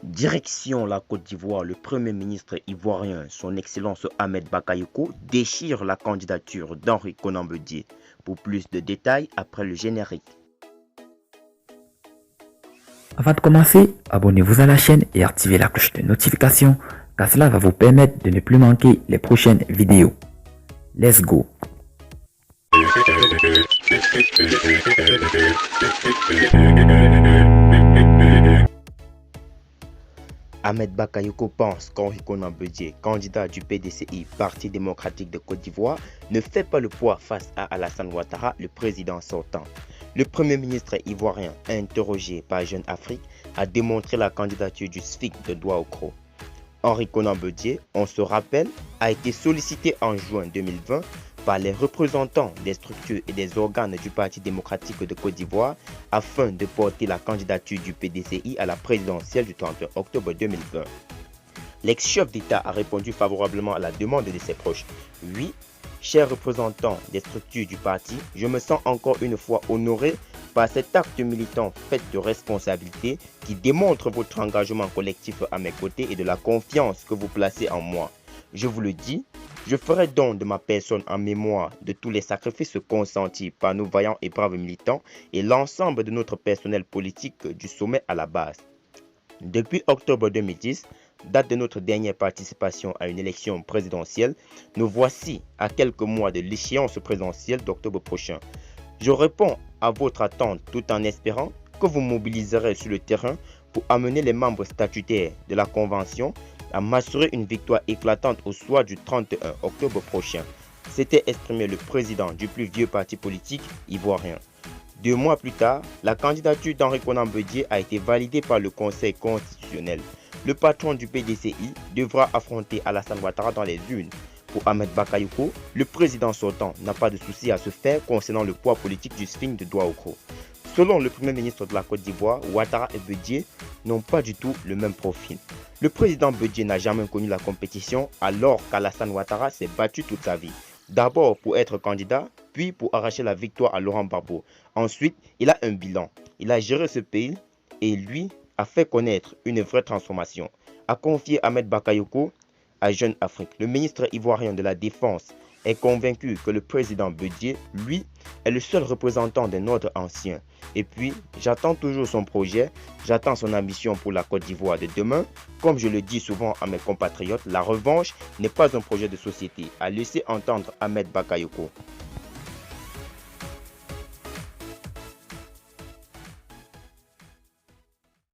Direction la Côte d'Ivoire, le Premier ministre ivoirien, son Excellence Ahmed Bakayoko, déchire la candidature d'Henri Konan Bédié. Pour plus de détails, après le générique. Avant de commencer, abonnez-vous à la chaîne et activez la cloche de notification, car cela va vous permettre de ne plus manquer les prochaines vidéos. Let's go! Ahmed Bakayoko pense qu'Henri Konan Bédié, candidat du PDCI, Parti démocratique de Côte d'Ivoire, ne fait pas le poids face à Alassane Ouattara, le président sortant. Le Premier ministre ivoirien, interrogé par Jeune Afrique, a démontré la candidature du SFIC de Douaoukro. Henri Konan Bédié, on se rappelle, a été sollicité en juin 2020 par les représentants des structures et des organes du Parti démocratique de Côte d'Ivoire afin de porter la candidature du PDCI à la présidentielle du 31 octobre 2020. L'ex-chef d'État a répondu favorablement à la demande de ses proches. Oui, chers représentants des structures du parti, je me sens encore une fois honoré par cet acte militant fait de responsabilité qui démontre votre engagement collectif à mes côtés et de la confiance que vous placez en moi. Je vous le dis, je ferai don de ma personne en mémoire de tous les sacrifices consentis par nos vaillants et braves militants et l'ensemble de notre personnel politique du sommet à la base. Depuis octobre 2010, date de notre dernière participation à une élection présidentielle, nous voici à quelques mois de l'échéance présidentielle d'octobre prochain. Je réponds à votre attente tout en espérant que vous mobiliserez sur le terrain pour amener les membres statutaires de la Convention à m'assurer une victoire éclatante au soir du 31 octobre prochain. S'était exprimé le président du plus vieux parti politique ivoirien. 2 mois plus tard, la candidature d'Henri Konan Bédié a été validée par le Conseil constitutionnel. Le patron du PDCI devra affronter Alassane Ouattara dans les urnes. Pour Ahmed Bakayoko, le président sortant n'a pas de souci à se faire concernant le poids politique du SFIC de Douaoukro. Selon le Premier ministre de la Côte d'Ivoire, Ouattara et Bédié n'ont pas du tout le même profil. Le président Bédié n'a jamais connu la compétition alors qu'Alassane Ouattara s'est battu toute sa vie. D'abord pour être candidat, puis pour arracher la victoire à Laurent Gbagbo. Ensuite, il a un bilan. Il a géré ce pays et lui a fait connaître une vraie transformation. A confié Ahmed Bakayoko à Jeune Afrique. Le ministre ivoirien de la Défense est convaincu que le président Bédié, lui, est le seul représentant d'un ordre ancien. Et puis, j'attends toujours son projet, j'attends son ambition pour la Côte d'Ivoire de demain. Comme je le dis souvent à mes compatriotes, la revanche n'est pas un projet de société, a laissé entendre Ahmed Bakayoko.